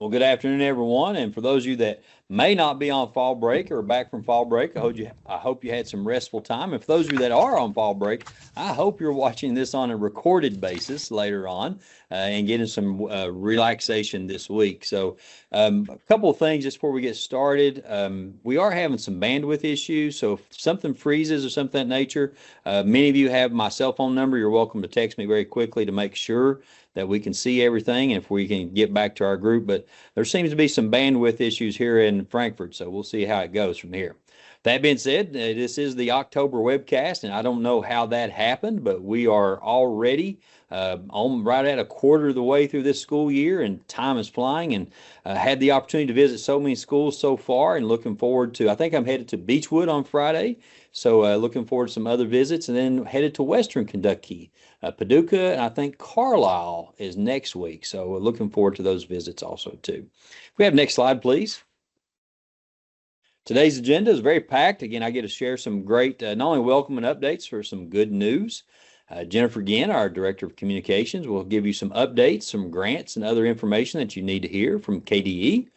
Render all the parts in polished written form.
Well, good afternoon, everyone. And for those of you that may not be on fall break or back from fall break, I hope you had some restful time. And for those of you that are on fall break, I hope you're watching this on a recorded basis later on and getting some relaxation this week. So, a couple of things just before we get started. We are having some bandwidth issues. So, if something freezes or something of that nature, many of you have my cell phone number. You're welcome to text me very quickly to make sure that we can see everything and if we can get back to our group. But there seems to be some bandwidth issues here in Frankfurt, so we'll see how it goes from here. That being said, this is the October webcast, and I don't know how that happened, but we are already on right at a quarter of the way through this school year, and time is flying. And had the opportunity to visit so many schools so far, and looking forward to. I think I'm headed to Beechwood on Friday, so looking forward to some other visits, and then headed to Western Kentucky, Paducah, and I think Carlisle is next week. So we're looking forward to those visits also too. If we have next slide, please. Today's agenda is very packed. Again, I get to share some great, not only welcome and updates for some good news. Jennifer Ginn, our Director of Communications, will give you some updates, some grants, and other information that you need to hear from KDE.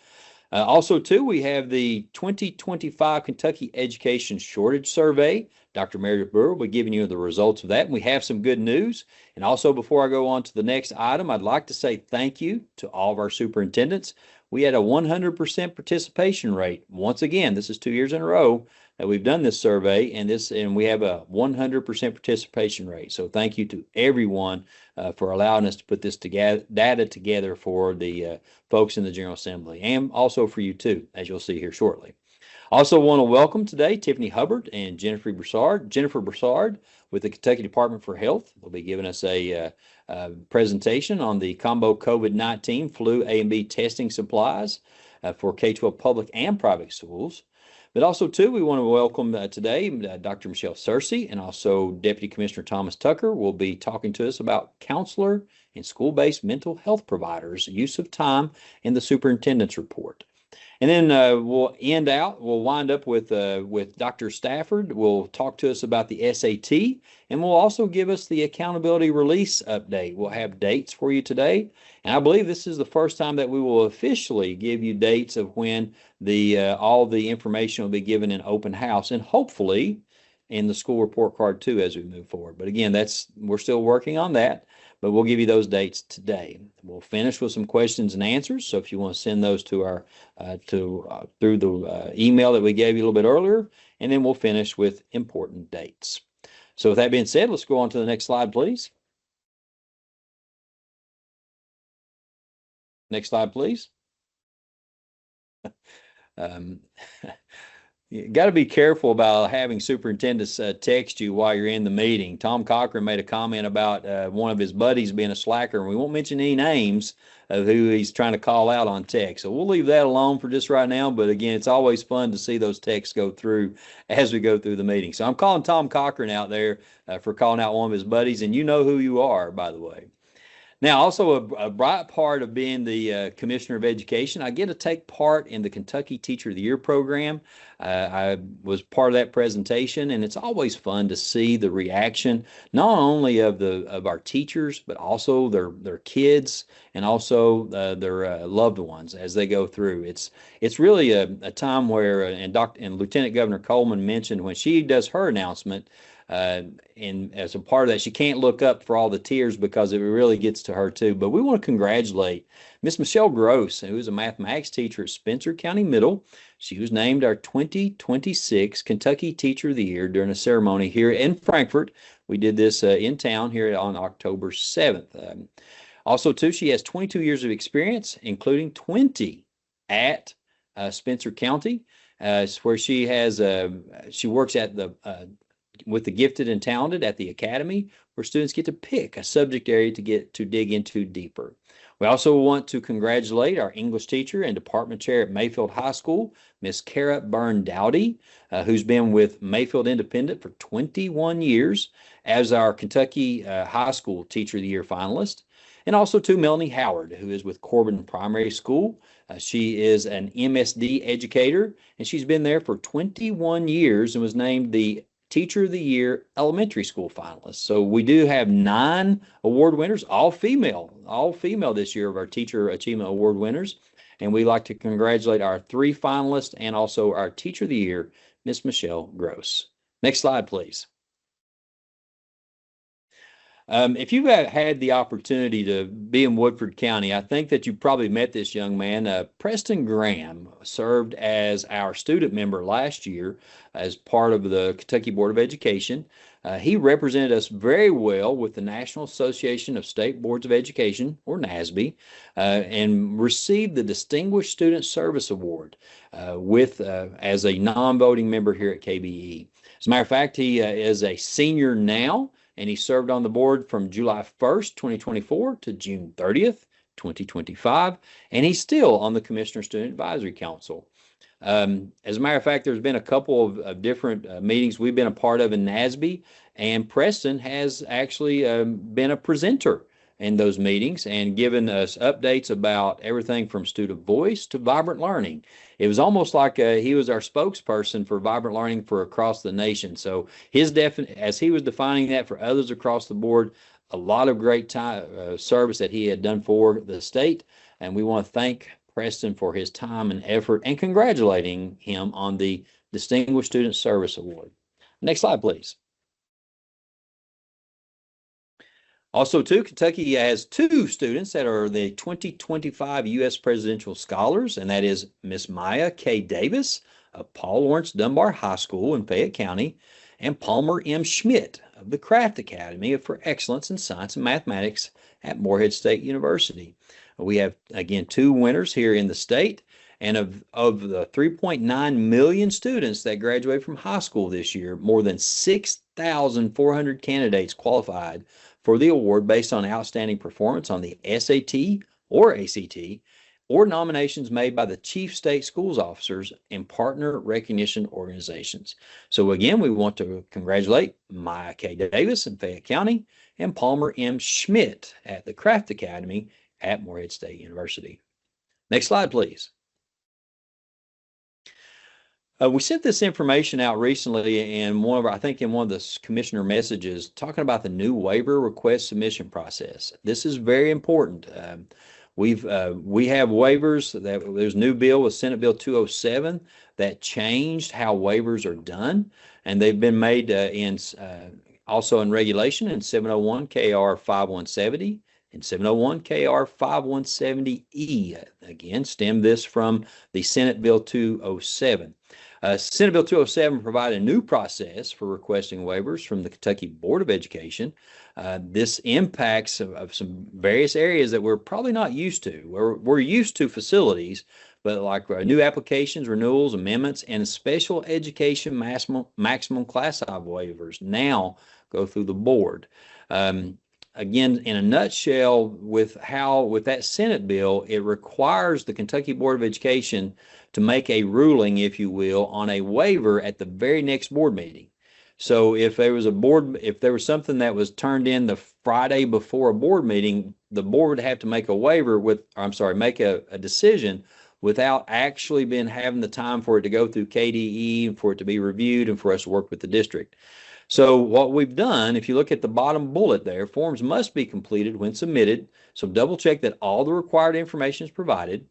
Also, too, we have the 2025 Kentucky Education Shortage Survey. Dr. Meredith Brewer will be giving you the results of that. And we have some good news. And also, before I go on to the next item, I'd like to say thank you to all of our superintendents. We had a 100% participation rate. Once again, this is 2 years in a row that we've done this survey, and we have a 100% participation rate. So thank you to everyone for allowing us to put this data together for the folks in the General Assembly, and also for you too, as you'll see here shortly. Also want to welcome today Tiffany Hubbard and Jennifer Broussard. Jennifer Broussard with the Kentucky Department for Health will be giving us a presentation on the combo COVID-19 flu A and B testing supplies for K-12 public and private schools. But also, too, we want to welcome today Dr. Michelle Searcy, and also Deputy Commissioner Thomas Tucker will be talking to us about counselor and school-based mental health providers' use of time in the superintendent's report. And then we'll wind up with Dr. Stafford. Will talk to us about the SAT, and will also give us the accountability release update. We'll have dates for you today, and I believe this is the first time that we will officially give you dates of when all the information will be given in open house, and hopefully in the school report card too as we move forward. But again, we're still working on that. But we'll give you those dates today. We'll finish with some questions and answers. So if you want to send those to our through the email that we gave you a little bit earlier, and then we'll finish with important dates. So with that being said, let's go on to the next slide, please. Next slide, please. You got to be careful about having superintendents text you while you're in the meeting. Tom Cochran made a comment about one of his buddies being a slacker, and we won't mention any names of who he's trying to call out on text. So we'll leave that alone for just right now. But again, it's always fun to see those texts go through as we go through the meeting. So I'm calling Tom Cochran out there for calling out one of his buddies, and you know who you are, by the way. Now, also a bright part of being the Commissioner of Education, I get to take part in the Kentucky Teacher of the Year program. I was part of that presentation, and it's always fun to see the reaction, not only of our teachers, but also their kids and also their loved ones as they go through. It's really a time where, and Lieutenant Governor Coleman mentioned when she does her announcement, and as a part of that, she can't look up for all the tears because it really gets to her too. But we want to congratulate Miss Michelle Gross, who is a mathematics teacher at Spencer County Middle. She was named our 2026 Kentucky Teacher of the Year during a ceremony here in Frankfurt. We did this in town here on October 7th. Also, too, she has 22 years of experience, including 20 at Spencer County, where she works at with the gifted and talented at the academy, where students get to pick a subject area to dig into deeper. We also want to congratulate our English teacher and department chair at Mayfield High School, Miss Kara Byrne Dowdy, who's been with Mayfield Independent for 21 years as our Kentucky High School Teacher of the Year finalist. And also to Melanie Howard, who is with Corbin Primary School. She is an MSD educator, and she's been there for 21 years and was named the Teacher of the Year elementary school finalists. So we do have 9 award winners, all female this year of our Teacher Achievement Award winners. And we'd like to congratulate our 3 finalists and also our Teacher of the Year, Miss Michelle Gross. Next slide, please. If you've had the opportunity to be in Woodford County, I think that you probably met this young man. Preston Graham served as our student member last year as part of the Kentucky Board of Education. He represented us very well with the National Association of State Boards of Education, or NASB, and received the Distinguished Student Service Award as a non-voting member here at KBE. As a matter of fact, he is a senior now, and he served on the board from July 1st, 2024 to June 30th, 2025, and he's still on the Commissioner Student Advisory Council. As a matter of fact, there's been a couple of different meetings we've been a part of in NASB, and Preston has actually been a presenter in those meetings and given us updates about everything from student voice to vibrant learning. It was almost like he was our spokesperson for vibrant learning for across the nation. So as he was defining that for others across the board, a lot of great service that he had done for the state, and we want to thank Preston for his time and effort and congratulating him on the Distinguished Student Service Award. Next slide, please. Also, too, Kentucky has 2 students that are the 2025 U.S. Presidential Scholars, and that is Miss Maya K. Davis of Paul Laurence Dunbar High School in Fayette County, and Palmer M. Schmidt of the Craft Academy for Excellence in Science and Mathematics at Morehead State University. We have, again, 2 winners here in the state, and of the 3.9 million students that graduate from high school this year, more than 6,400 candidates qualified for the award based on outstanding performance on the SAT or ACT, or nominations made by the chief state schools officers and partner recognition organizations. So again, we want to congratulate Maya K. Davis in Fayette County and Palmer M. Schmidt at the Craft Academy at Morehead State University. Next slide, please. We sent this information out recently in I think in one of the commissioner messages, talking about the new waiver request submission process. This is very important. We have waivers. There's a new bill with Senate Bill 207 that changed how waivers are done, and they've been made also in regulation in 701 KR 5170 and 701 KR 5170E. Again, stem this from the Senate Bill 207. Senate Bill 207 provided a new process for requesting waivers from the Kentucky Board of Education. This impacts of some various areas that we're probably not used to. We're used to facilities, but like new applications, renewals, amendments, and special education maximum class size waivers now go through the board. Again, in a nutshell, with that Senate bill, it requires the Kentucky Board of Education to make a ruling, if you will, on a waiver at the very next board meeting. So if there was something that was turned in the Friday before a board meeting, the board would have to make make a decision without actually having the time for it to go through KDE and for it to be reviewed and for us to work with the district. So what we've done, if you look at the bottom bullet there, forms must be completed when submitted. So double check that all the required information is provided.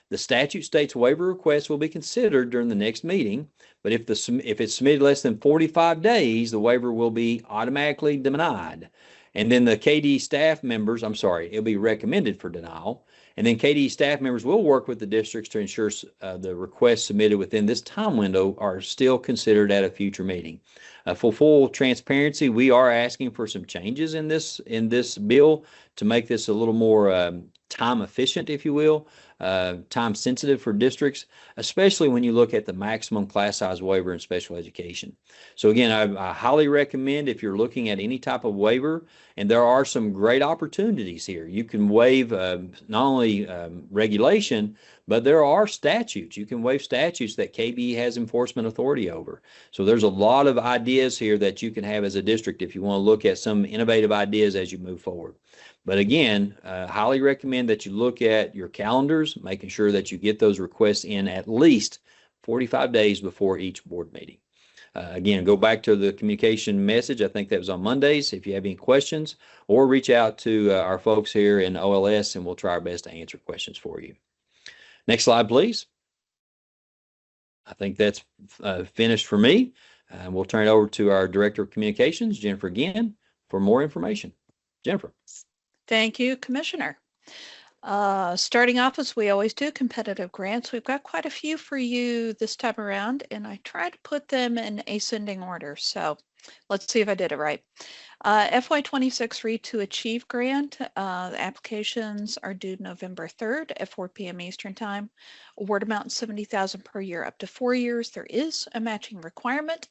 The statute states waiver requests will be considered during the next meeting, but if it's submitted less than 45 days, the waiver will be automatically denied. And then the KDE staff members, it'll be recommended for denial. And then KDE staff members will work with the districts to ensure the requests submitted within this time window are still considered at a future meeting. For full transparency, we are asking for some changes in this bill to make this a little more time efficient, if you will, time sensitive for districts, especially when you look at the maximum class size waiver in special education. So again, I highly recommend, if you're looking at any type of waiver, and there are some great opportunities here. You can waive not only regulation, but there are statutes. You can waive statutes that KBE has enforcement authority over. So there's a lot of ideas here that you can have as a district if you want to look at some innovative ideas as you move forward. But again, highly recommend that you look at your calendars, making sure that you get those requests in at least 45 days before each board meeting. Again, go back to the communication message. I think that was on Mondays. If you have any questions, or reach out to our folks here in OLS, and we'll try our best to answer questions for you. Next slide, please. I think that's finished for me. We'll turn it over to our Director of Communications, Jennifer Ginn, for more information. Jennifer. Thank you, Commissioner. Starting off as we always do, competitive grants. We've got quite a few for you this time around, and I tried to put them in ascending order. So let's see if I did it right. FY26 Read to Achieve grant. The applications are due November 3rd at 4 p.m. Eastern Time. Award amount $70,000 per year up to 4 years. There is a matching requirement.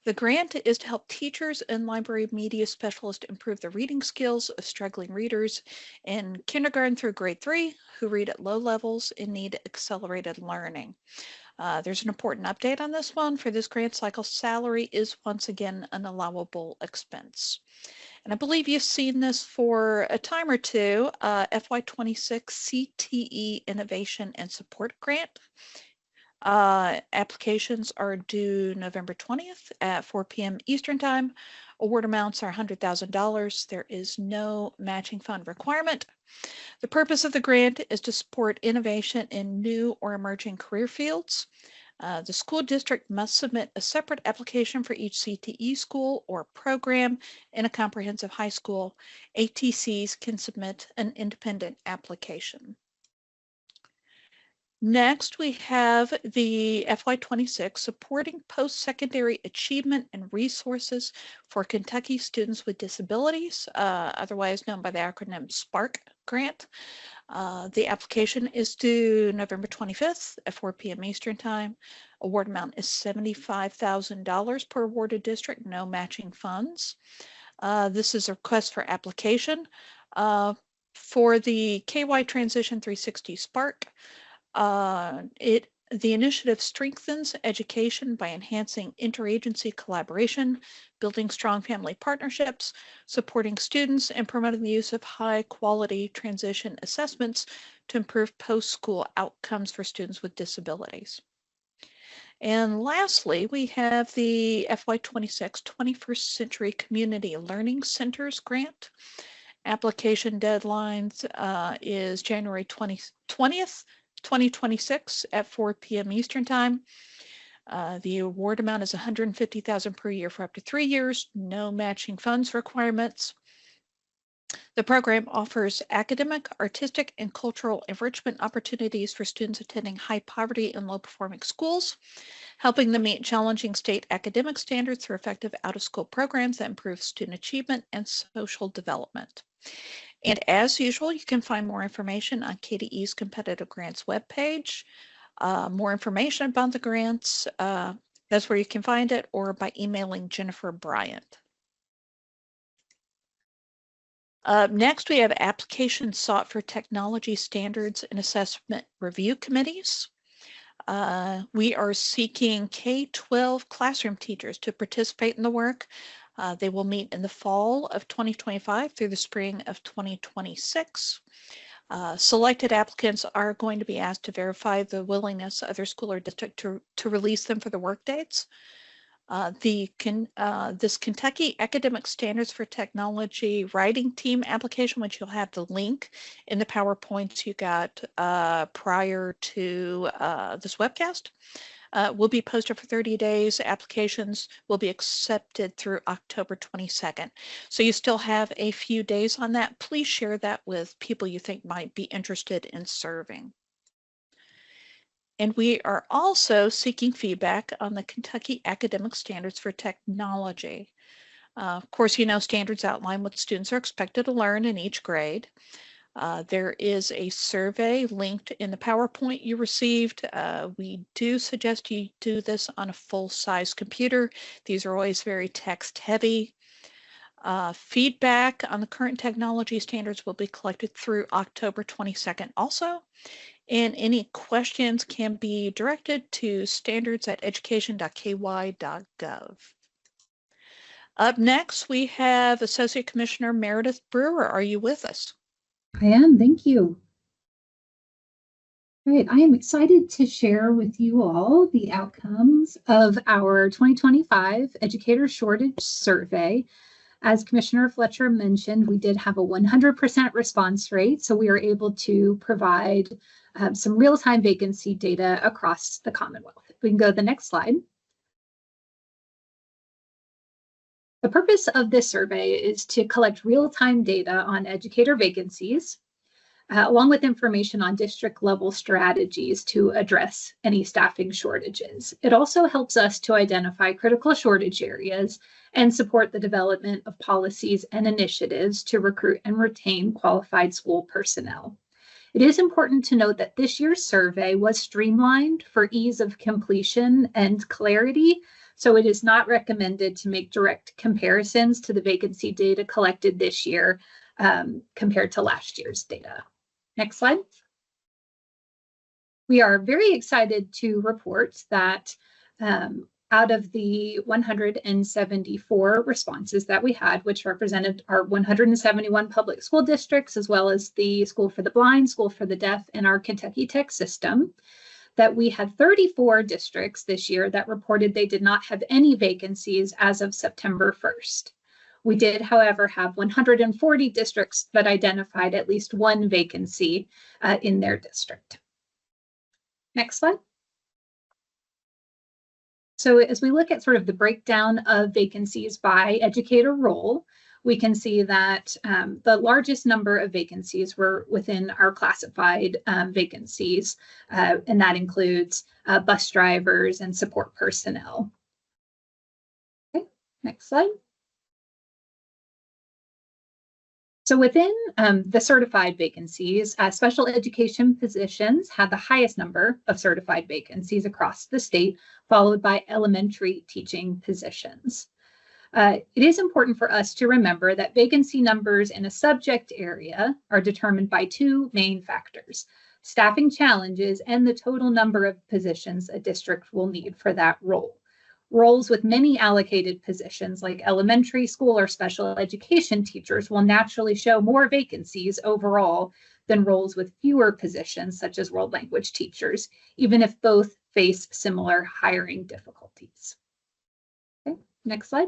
The grant is to help teachers and library media specialists improve the reading skills of struggling readers in kindergarten through grade 3 who read at low levels and need accelerated learning. There's an important update on this one. For this grant cycle, salary is once again an allowable expense. And I believe you've seen this for a time or two, FY26 CTE Innovation and Support Grant. Applications are due November 20th at 4 p.m. Eastern Time. Award amounts are $100,000. There is no matching fund requirement. The purpose of the grant is to support innovation in new or emerging career fields. The school district must submit a separate application for each CTE school or program in a comprehensive high school. ATCs can submit an independent application. Next, we have the FY26 Supporting Post-Secondary Achievement and Resources for Kentucky Students with Disabilities, otherwise known by the acronym SPARK grant. The application is due November 25th at 4 p.m. Eastern Time. Award amount is $75,000 per awarded district, no matching funds. This is a request for application for the KY Transition 360 SPARK. The initiative strengthens education by enhancing interagency collaboration, building strong family partnerships, supporting students, and promoting the use of high-quality transition assessments to improve post-school outcomes for students with disabilities. And lastly, we have the FY26 21st Century Community Learning Centers Grant. Application deadlines is January 20th, 2026 at 4 p.m. Eastern Time. The award amount is $150,000 per year for up to 3 years, no matching funds requirements. The program offers academic, artistic, and cultural enrichment opportunities for students attending high poverty and low performing schools, helping them meet challenging state academic standards through effective out-of-school programs that improve student achievement and social development. And as usual, you can find more information on KDE's competitive grants webpage. More information about the grants, that's where you can find it, or by emailing Jennifer Bryant. Next, we have applications sought for technology standards and assessment review committees. We are seeking K-12 classroom teachers to participate in the work. They will meet in the fall of 2025 through the spring of 2026. Selected applicants are going to be asked to verify the willingness of their school or district to release them for the work dates. This Kentucky Academic Standards for Technology Writing Team application, which you'll have the link in the PowerPoints you got prior to this webcast, will be posted for 30 days. Applications will be accepted through October 22nd. So you still have a few days on that. Please share that with people you think might be interested in serving. And we are also seeking feedback on the Kentucky Academic Standards for Technology. Of course, you know, standards outline what students are expected to learn in each grade. There is a survey linked in the PowerPoint you received. We do suggest you do this on a full-size computer. These are always very text-heavy. Feedback on the current technology standards will be collected through October 22nd also. And any questions can be directed to standards@education.ky.gov. Up next, we have Associate Commissioner Meredith Brewer. Are you with us? I am, thank you. All right, I am excited to share with you all the outcomes of our 2025 Educator Shortage Survey. As Commissioner Fletcher mentioned, we did have a 100% response rate, so we are able to provide some real-time vacancy data across the Commonwealth. If we can go to the next slide. The purpose of this survey is to collect real-time data on educator vacancies, along with information on district-level strategies to address any staffing shortages. It also helps us to identify critical shortage areas and support the development of policies and initiatives to recruit and retain qualified school personnel. It is important to note that this year's survey was streamlined for ease of completion and clarity, so it is not recommended to make direct comparisons to the vacancy data collected this year compared to last year's data. Next slide. We are very excited to report that out of the 174 responses that we had, which represented our 171 public school districts, as well as the School for the Blind, School for the Deaf, and our Kentucky Tech system, that we had 34 districts this year that reported they did not have any vacancies as of September 1st. We did, however, have 140 districts that identified at least one vacancy in their district. Next slide. So as we look at sort of the breakdown of vacancies by educator role, we can see that the largest number of vacancies were within our classified vacancies, and that includes bus drivers and support personnel. Okay, next slide. So within the certified vacancies, special education positions had the highest number of certified vacancies across the state, followed by elementary teaching positions. It is important for us to remember that vacancy numbers in a subject area are determined by two main factors: staffing challenges and the total number of positions a district will need for that role. Roles with many allocated positions, like elementary school or special education teachers, will naturally show more vacancies overall than roles with fewer positions, such as world language teachers, even if both face similar hiring difficulties. Okay, next slide.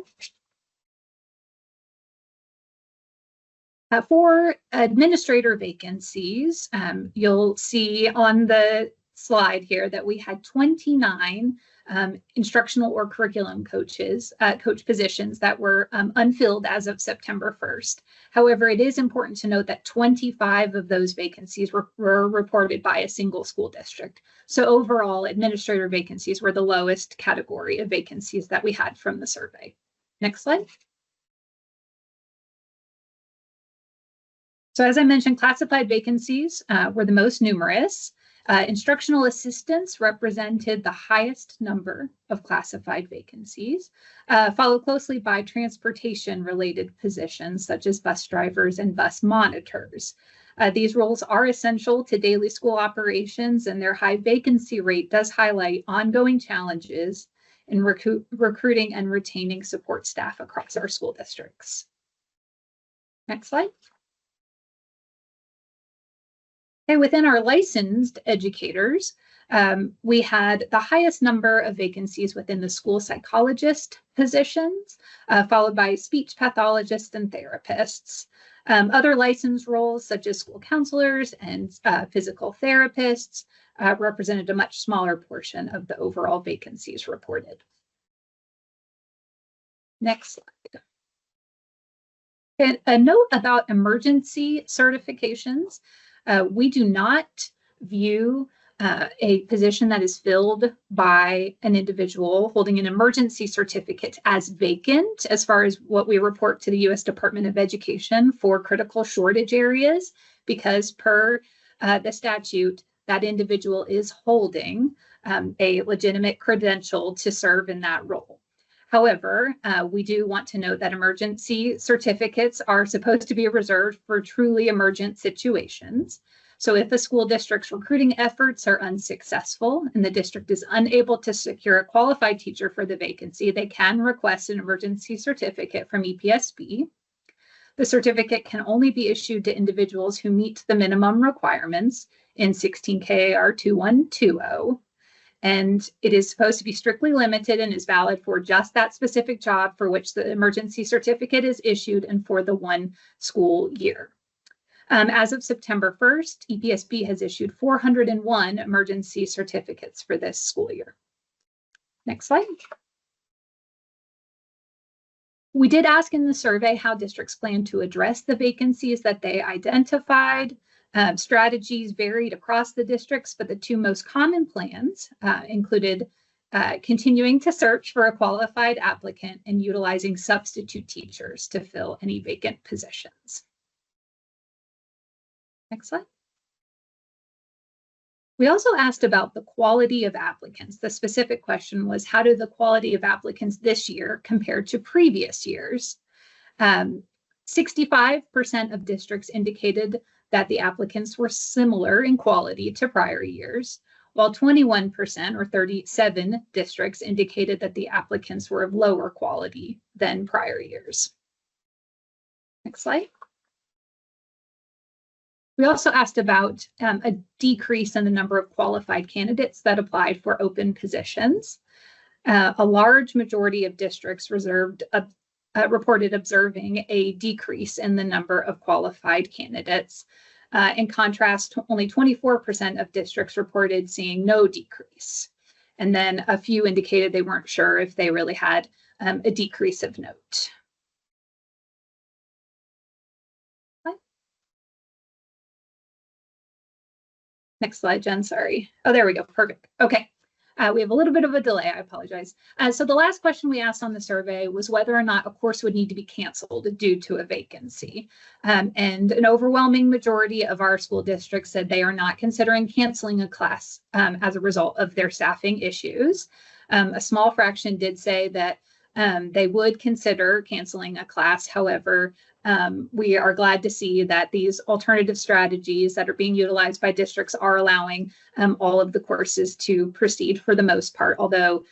For administrator vacancies, you'll see on the slide here that we had 29 instructional or curriculum coach positions that were unfilled as of September 1st. However, it is important to note that 25 of those vacancies were reported by a single school district. So overall, administrator vacancies were the lowest category of vacancies that we had from the survey. Next slide. So as I mentioned, classified vacancies were the most numerous. Instructional assistants represented the highest number of classified vacancies, followed closely by transportation-related positions such as bus drivers and bus monitors. These roles are essential to daily school operations, and their high vacancy rate does highlight ongoing challenges in recruiting and retaining support staff across our school districts. Next slide. Okay, within our licensed educators, we had the highest number of vacancies within the school psychologist positions, followed by speech pathologists and therapists. Other licensed roles, such as school counselors and physical therapists, represented a much smaller portion of the overall vacancies reported. Next slide. And a note about emergency certifications. We do not view a position that is filled by an individual holding an emergency certificate as vacant as far as what we report to the U.S. Department of Education for critical shortage areas, because per the statute, that individual is holding a legitimate credential to serve in that role. However, we do want to note that emergency certificates are supposed to be reserved for truly emergent situations. So if a school district's recruiting efforts are unsuccessful and the district is unable to secure a qualified teacher for the vacancy, they can request an emergency certificate from EPSB. The certificate can only be issued to individuals who meet the minimum requirements in 16 KAR 2120. and it is supposed to be strictly limited and is valid for just that specific job for which the emergency certificate is issued and for the one school year. As of September 1st, EPSB has issued 401 emergency certificates for this school year. Next slide. We did ask in the survey how districts plan to address the vacancies that they identified. Strategies varied across the districts, but the two most common plans included continuing to search for a qualified applicant and utilizing substitute teachers to fill any vacant positions. Next slide. We also asked about the quality of applicants. The specific question was, how do the quality of applicants this year compare to previous years? 65% of districts indicated that the applicants were similar in quality to prior years, while 21% or 37 districts indicated that the applicants were of lower quality than prior years. Next slide. We also asked about a decrease in the number of qualified candidates that applied for open positions. A large majority of districts reported observing a decrease in the number of qualified candidates. In contrast, only 24% of districts reported seeing no decrease. And then a few indicated they weren't sure if they really had a decrease of note. Next slide, Jen, sorry. Oh, there we go, perfect. Okay, we have a little bit of a delay, I apologize. So the last question we asked on the survey was whether or not a course would need to be canceled due to a vacancy. And an overwhelming majority of our school districts said they are not considering canceling a class as a result of their staffing issues. A small fraction did say that they would consider canceling a class. However, we are glad to see that these alternative strategies that are being utilized by districts are allowing all of the courses to proceed for the most part, although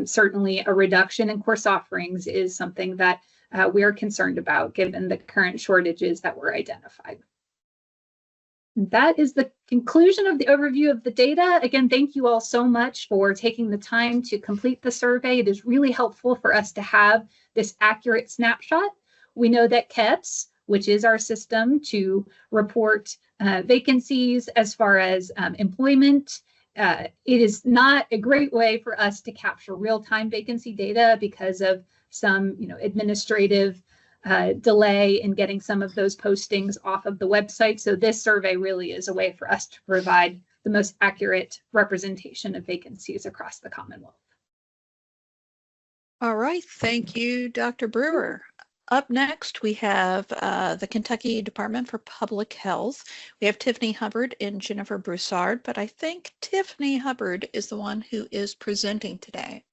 certainly a reduction in course offerings is something that we are concerned about given the current shortages that were identified. That is the conclusion of the overview of the data. Again, thank you all so much for taking the time to complete the survey. It is really helpful for us to have this accurate snapshot. We know that KEPS, which is our system to report vacancies as far as employment, it is not a great way for us to capture real-time vacancy data because of some administrative delay in getting some of those postings off of the website. So this survey really is a way for us to provide the most accurate representation of vacancies across the Commonwealth. All right, thank you, Dr. Brewer. Up next, we have the Kentucky Department for Public Health. We have Tiffany Hubbard and Jennifer Broussard, but I think Tiffany Hubbard is the one who is presenting today.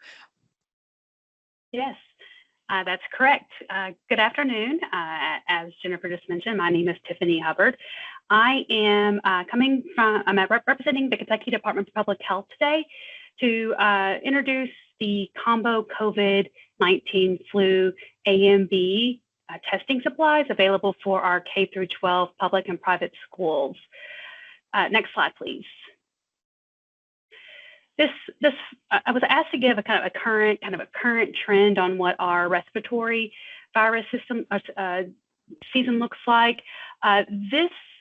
Yes. That's correct. Good afternoon. As Jennifer just mentioned, my name is Tiffany Hubbard. I am I'm representing the Kentucky Department of Public Health today to introduce the combo COVID-19 flu A/B testing supplies available for our K through 12 public and private schools. Next slide, please. I was asked to give a kind of a current trend on what our respiratory virus system season looks like.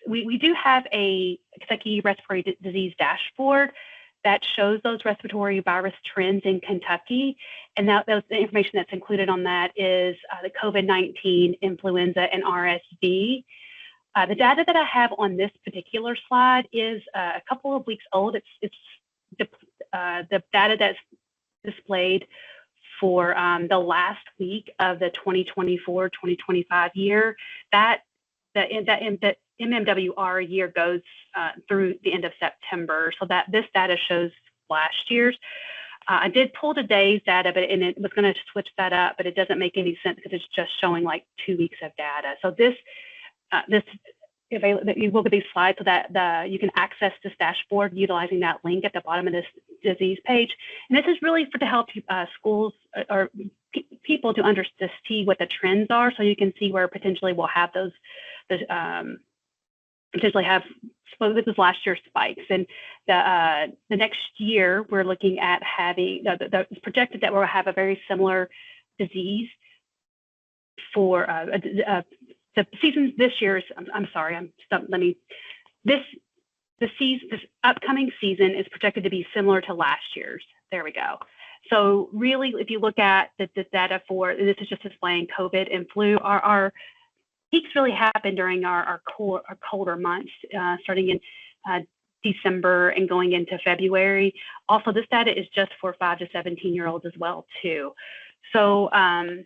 We do have a Kentucky respiratory disease dashboard that shows those respiratory virus trends in Kentucky, and the information that's included on that is the COVID-19, influenza, and RSV. The data that I have on this particular slide is a couple of weeks old. It's the data that's displayed for the last week of the 2024-2025 year. The MMWR year goes through the end of September, so that this data shows last year's. I did pull today's data, and it was going to switch that up, but it doesn't make any sense because it's just showing like 2 weeks of data. So you look at these slides so that you can access this dashboard utilizing that link at the bottom of this disease page. And this is really to help schools or people to see what the trends are, so you can see where potentially we'll have potentially have this was last year's spikes, and the next year we're looking at having it's projected that we'll have a very similar disease for the season this year's. I'm sorry, this upcoming season is projected to be similar to last year's. There we go. So really, if you look at the data for, this is just displaying COVID and flu, our peaks really happen during our colder months, starting in December and going into February. Also, this data is just for 5 to 17-year-olds as well, too. So I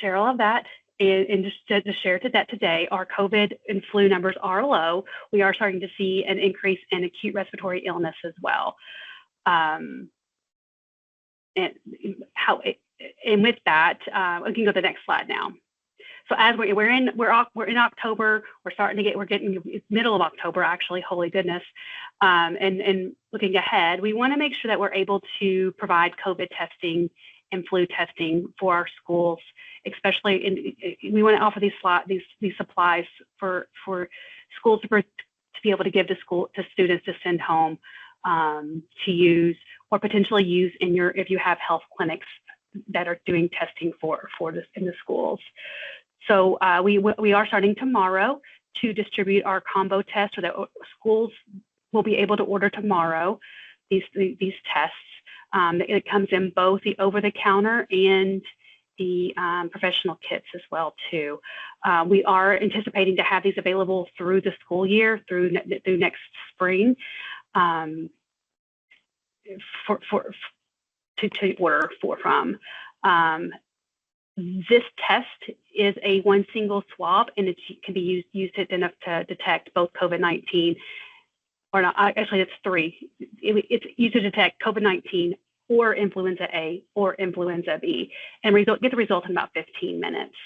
share all of that. And just to share that today, our COVID and flu numbers are low. We are starting to see an increase in acute respiratory illness as well. And with that, we can go to the next slide now. So as we're in October, we're getting middle of October actually. Holy goodness! And looking ahead, we want to make sure that we're able to provide COVID testing and flu testing for our schools, especially we want to offer these supplies for schools to be able to give to students to send home to use or potentially use if you have health clinics that are doing testing for this in the schools. So we are starting tomorrow to distribute our combo tests, so that schools will be able to order tomorrow these tests. It comes in both the over-the-counter and the professional kits as well too. We are anticipating to have these available through the school year, through next spring, to order from. This test is a one single swab, and it can be used to detect both COVID-19, or not, actually it's 3. It's used to detect COVID-19 or influenza A or influenza B, and get the result in about 15 minutes.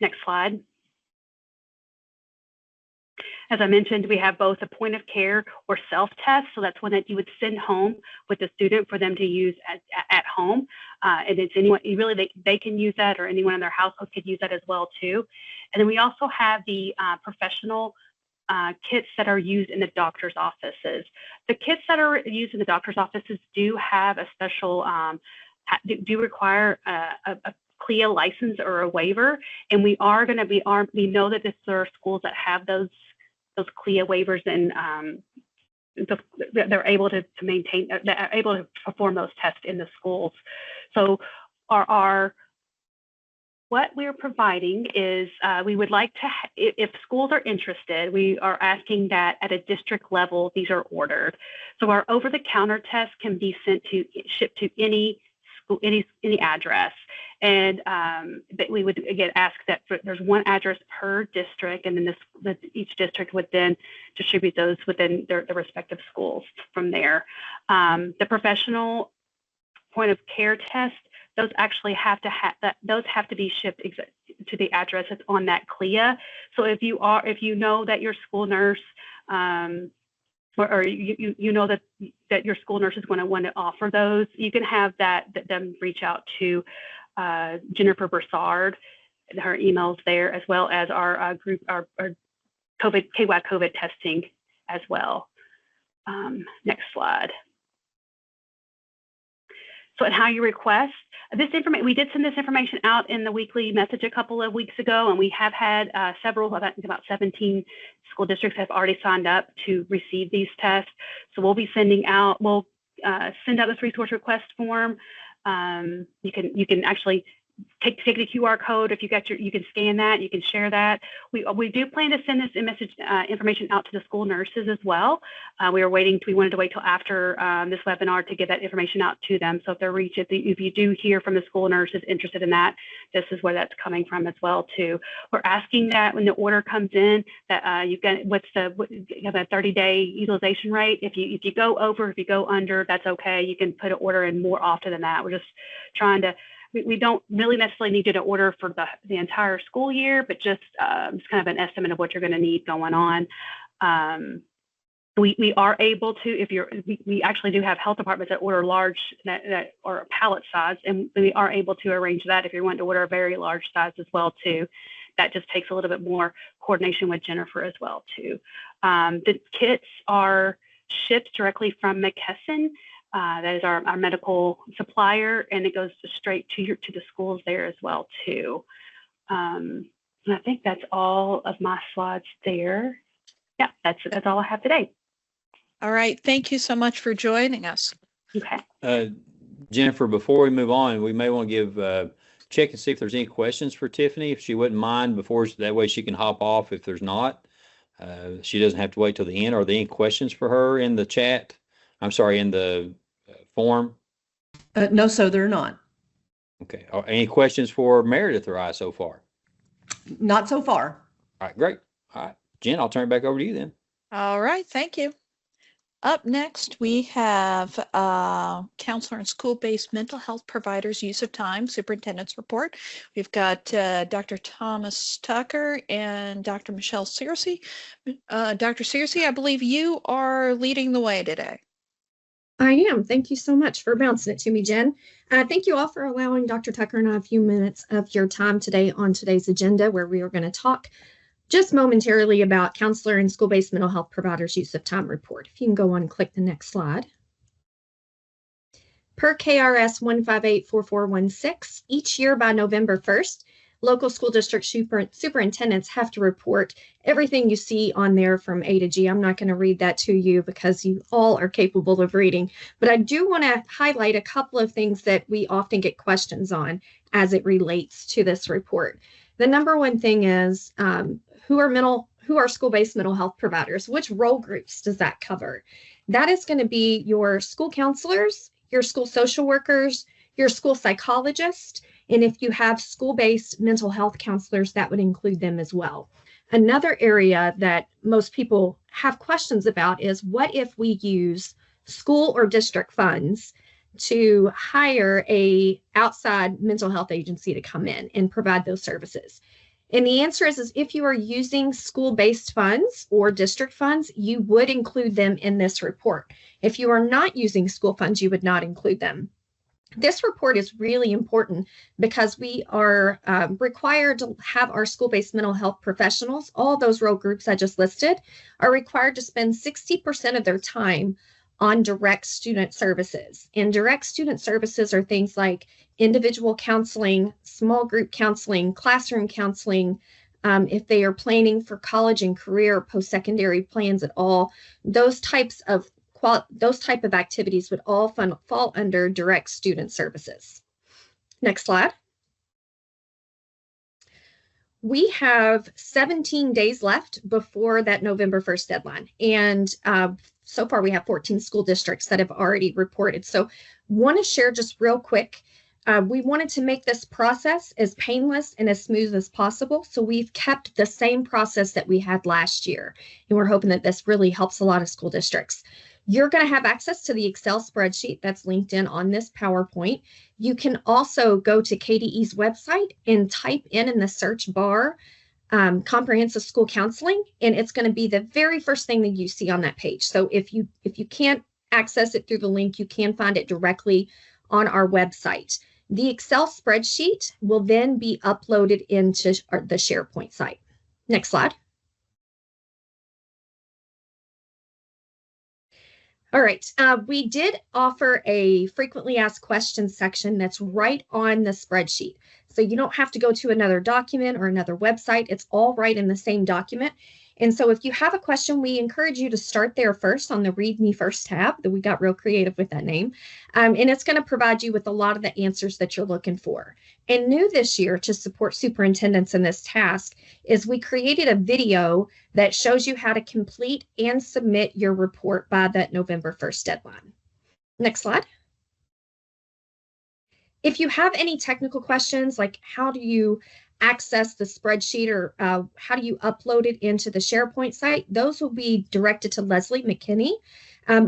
Next slide. As I mentioned, we have both a point of care or self-test, so that's one that you would send home with the student for them to use at home. And it's anyone, really, they can use that, or anyone in their household could use that as well too. And then we also have the professional kits that are used in the doctor's offices. The kits that are used in the doctor's offices do have a special, do require a CLIA license or a waiver, and we know that there are schools that have those CLIA waivers, and they're able to they're able to perform those tests in the schools. So what we're providing is we would like to, if schools are interested, we are asking that at a district level these are ordered. So our over-the-counter test can be shipped to any school, any address. And but we would again ask that there's one address per district, and then each district would then distribute those within their respective schools from there. The professional point of care test, those actually have to be shipped to the address that's on that CLIA. So if you know that your school nurse or you know that your school nurse is going to want to offer those, you can have them reach out to Jennifer Broussard, her email's there, as well as our group, our KY COVID testing as well. Next slide. So, and how you request this information, we did send this information out in the weekly message a couple of weeks ago, and we have had several, I think about 17 school districts have already signed up to receive these tests. So we'll be sending out, we'll send out this resource request form. You can actually take the QR code. If you can scan that, you can share that. We do plan to send this information out to the school nurses as well. We wanted to wait till after this webinar to get that information out to them. So if you do hear from the school nurses interested in that, this is where that's coming from as well too. We're asking that when the order comes in, that you have a 30-day utilization rate. If you go over, if you go under, that's okay. You can put an order in more often than that. We're just trying to. We don't really necessarily need you to order for the entire school year, but just it's kind of an estimate of what you're going to need going on. We are able to, we actually do have health departments that order large that or pallet size, and we are able to arrange that if you want to order a very large size as well too. that just takes a little bit more coordination with Jennifer as well too. The kits are shipped directly from McKesson. That is our medical supplier, and it goes straight to the schools there as well too. And I think that's all of my slides there. Yeah, that's all I have today. All right. Thank you so much for joining us. Okay. Jennifer, before we move on, we may want to give check and see if there's any questions for Tiffany, if she wouldn't mind, that way she can hop off if there's not. She doesn't have to wait till the end. Are there any questions for her in the chat? I'm sorry, in the form? No, sir, there are not. Okay. Any questions for Meredith or I so far? Not so far. All right, great. All right, Jen, I'll turn it back over to you then. All right. Thank you. Up next, we have counselor and school-based mental health providers' use of time, superintendent's report. We've got Dr. Thomas Tucker and Dr. Michelle Searcy. Dr. Searcy, I believe you are leading the way today. I am. Thank you so much for bouncing it to me, Jen. Thank you all for allowing Dr. Tucker and I a few minutes of your time today on today's agenda, where we are going to talk just momentarily about counselor and school-based mental health providers' use of time report. If you can go on and click the next slide. Per KRS 1584416, each year by November 1st, local school district superintendents have to report everything you see on there from A to G. I'm not going to read that to you because you all are capable of reading, but I do want to highlight a couple of things that we often get questions on as it relates to this report. The number one thing is who are school-based mental health providers? Which role groups does that cover? That is going to be your school counselors, your school social workers, your school psychologist, and if you have school-based mental health counselors, that would include them as well. Another area that most people have questions about is what if we use school or district funds to hire a outside mental health agency to come in and provide those services? And the answer is if you are using school-based funds or district funds, you would include them in this report. If you are not using school funds, you would not include them. This report is really important because we are required to have our school-based mental health professionals, all those role groups I just listed, are required to spend 60% of their time on direct student services. And direct student services are things like individual counseling, small group counseling, classroom counseling, if they are planning for college and career post-secondary plans at all, those type of activities would all fall under direct student services. Next slide. We have 17 days left before that November 1st deadline. And so far we have 14 school districts that have already reported. So want to share just real quick. We wanted to make this process as painless and as smooth as possible. So we've kept the same process that we had last year. And we're hoping that this really helps a lot of school districts. You're going to have access to the Excel spreadsheet that's linked in on this PowerPoint. You can also go to KDE's website and type in the search bar comprehensive school counseling, and it's going to be the very first thing that you see on that page. So if you can't access it through the link, you can find it directly on our website. The Excel spreadsheet will then be uploaded into the SharePoint site. Next slide. All right, we did offer a frequently asked questions section that's right on the spreadsheet. So you don't have to go to another document or another website. It's all right in the same document. And so if you have a question, we encourage you to start there first on the Read Me First tab, that we got real creative with that name. And it's going to provide you with a lot of the answers that you're looking for. And new this year to support superintendents in this task is we created a video that shows you how to complete and submit your report by that November 1st deadline. Next slide. If you have any technical questions, like how do you access the spreadsheet or how do you upload it into the SharePoint site, those will be directed to Leslie McKinney.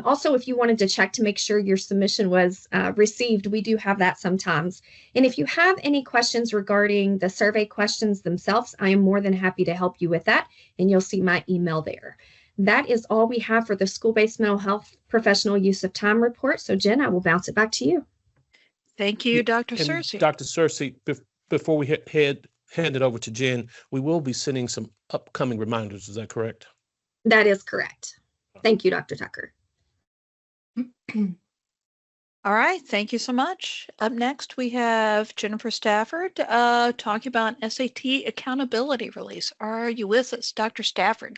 Also, if you wanted to check to make sure your submission was received, we do have that sometimes. And if you have any questions regarding the survey questions themselves, I am more than happy to help you with that, and you'll see my email there. That is all we have for the school-based mental health professional use of time report. So Jen, I will bounce it back to you. Thank you, Dr. Searcy. Dr. Searcy, before we head hand it over to Jen, we will be sending some upcoming reminders. Is that correct? That is correct. Thank you, Dr. Tucker. All right, thank you so much. Up next, we have Jennifer Stafford talking about SAT accountability release. Are you with us, Dr. Stafford?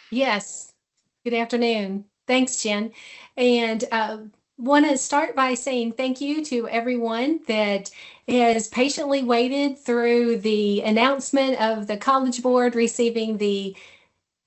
Yes. Good afternoon. Thanks, Jen. And want to start by saying thank you to everyone that has patiently waited through the announcement of the College Board receiving the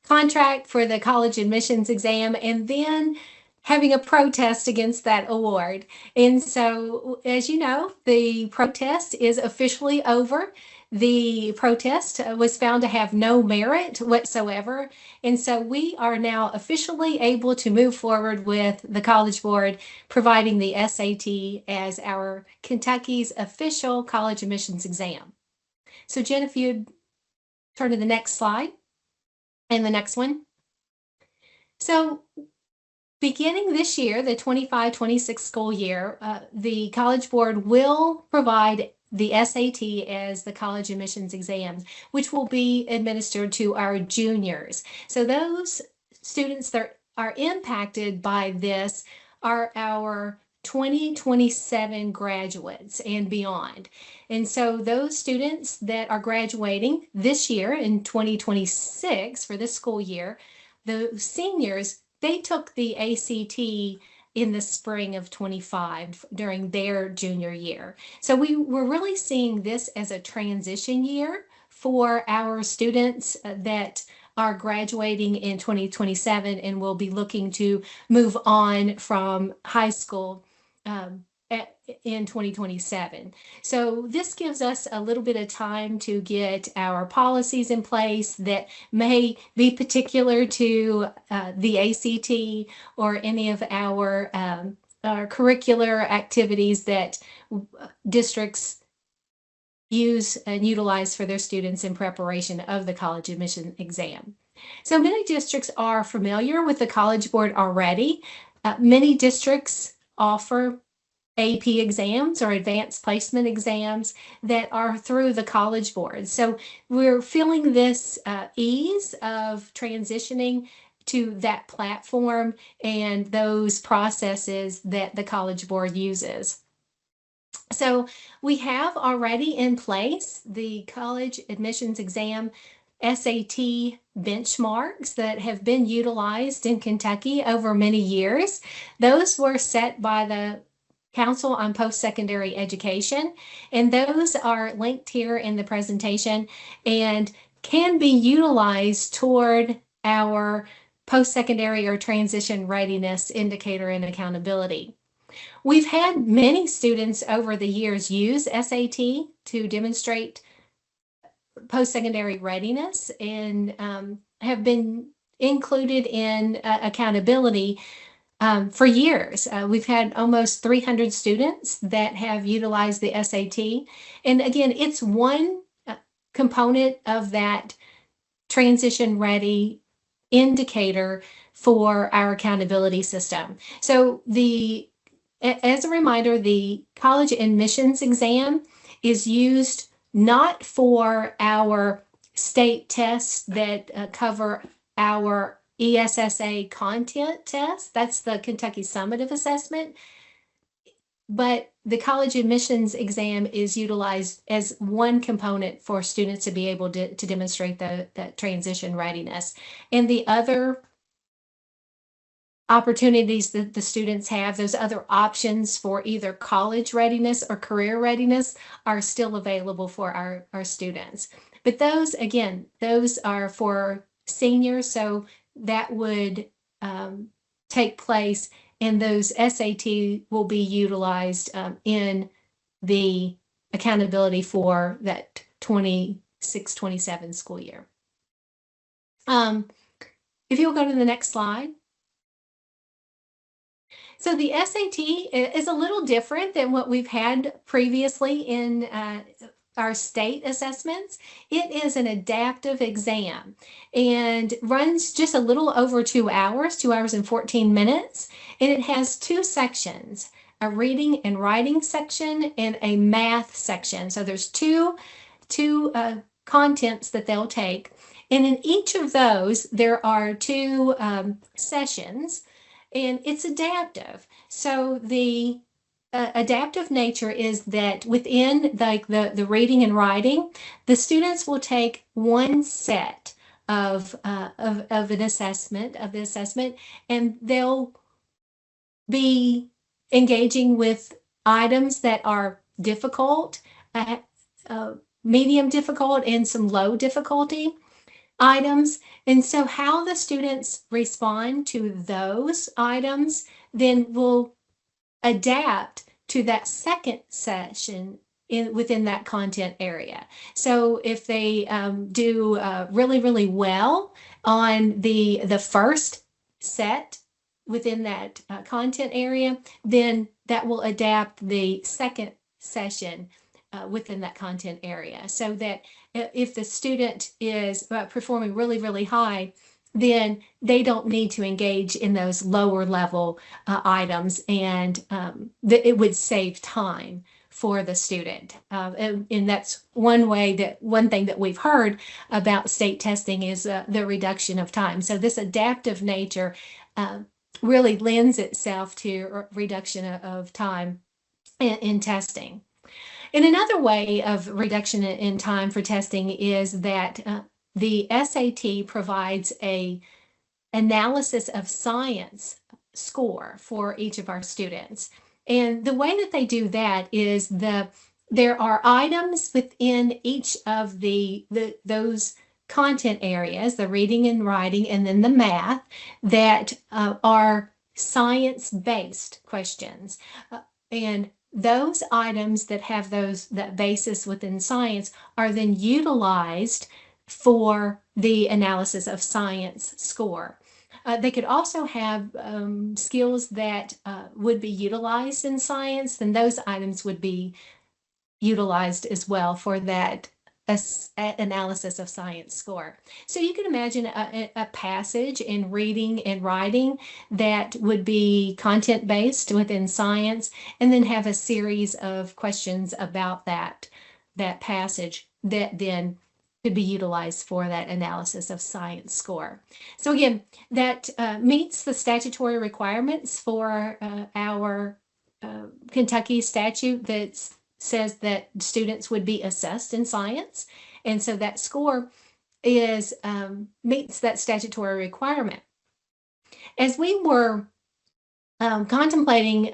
contract for the college admissions exam and then having a protest against that award. And so, as you know, the protest is officially over. The protest was found to have no merit whatsoever. And so we are now officially able to move forward with the College Board providing the SAT as our Kentucky's official college admissions exam. So Jen, if you'd turn to the next slide and the next one. So beginning this year, the 25-26 school year, the College Board will provide the SAT as the college admissions exams, which will be administered to our juniors. So those students that are impacted by this are our 2027 graduates and beyond. And so those students that are graduating this year in 2026 for this school year, the seniors, they took the ACT in the spring of 25 during their junior year. So we were really seeing this as a transition year for our students that are graduating in 2027 and will be looking to move on from high school in 2027. So this gives us a little bit of time to get our policies in place that may be particular to the ACT or any of our curricular activities that districts use and utilize for their students in preparation of the college admission exam. So many districts are familiar with the College Board already. Many districts offer AP exams or advanced placement exams that are through the College Board. So we're feeling this ease of transitioning to that platform and those processes that the College Board uses. So we have already in place the college admissions exam SAT benchmarks that have been utilized in Kentucky over many years. Those were set by the Council on Post-Secondary Education, and those are linked here in the presentation and can be utilized toward our post-secondary or transition readiness indicator and accountability. We've had many students over the years use SAT to demonstrate post-secondary readiness and have been included in accountability for years. We've had almost 300 students that have utilized the SAT. And again, it's one component of that transition ready indicator for our accountability system. So as a reminder, the college admissions exam is used not for our state tests that cover our ESSA content test. That's the Kentucky Summative Assessment. But the college admissions exam is utilized as one component for students to be able to demonstrate that transition readiness. And the other opportunities that the students have, those other options for either college readiness or career readiness are still available for our students. But those, again, those are for seniors, so that would take place, and those SAT will be utilized in the accountability for that 26-27 school year. If you'll go to the next slide. So the SAT is a little different than what we've had previously in our state assessments. It is an adaptive exam and runs just a little over 2 hours, 2 hours and 14 minutes. And it has two sections, a reading and writing section and a math section. So there's two two contents that they'll take. And in each of those, there are two sessions, and it's adaptive. So the adaptive nature is that within like the reading and writing, the students will take one set of an assessment of the assessment, and they'll be engaging with items that are difficult, uh, medium difficult, and some low difficulty items. And so how the students respond to those items then will adapt to that second session within that content area. So if they do really, really well on the first set within that content area, then that will adapt the second session within that content area, so that if the student is performing really, really high, then they don't need to engage in those lower level items, and it would save time for the student. And that's one thing that we've heard about state testing is the reduction of time. So this adaptive nature really lends itself to reduction of time in testing. And another way of reduction in time for testing is that the SAT provides a analysis of science score for each of our students. And the way that they do that is there are items within each of those content areas, the reading and writing, and then the math, that are science-based questions. And those items that have that basis within science are then utilized for the analysis of science score. They could also have skills that would be utilized in science, and those items would be utilized as well for that analysis of science score. So you can imagine a passage in reading and writing that would be content-based within science, and then have a series of questions about that passage that then could be utilized for that analysis of science score. So again, that meets the statutory requirements for our Kentucky statute that says that students would be assessed in science. And so that score is meets that statutory requirement. As we were contemplating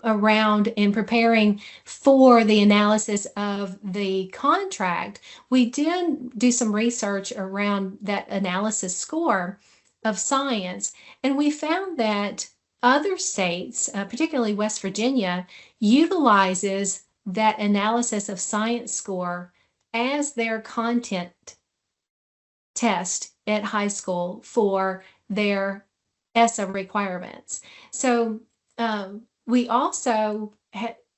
around and preparing for the analysis of the contract, we did do some research around that analysis score of science, and we found that other states, particularly West Virginia, utilizes that analysis of science score as their content test at high school for their ESSA requirements. So we also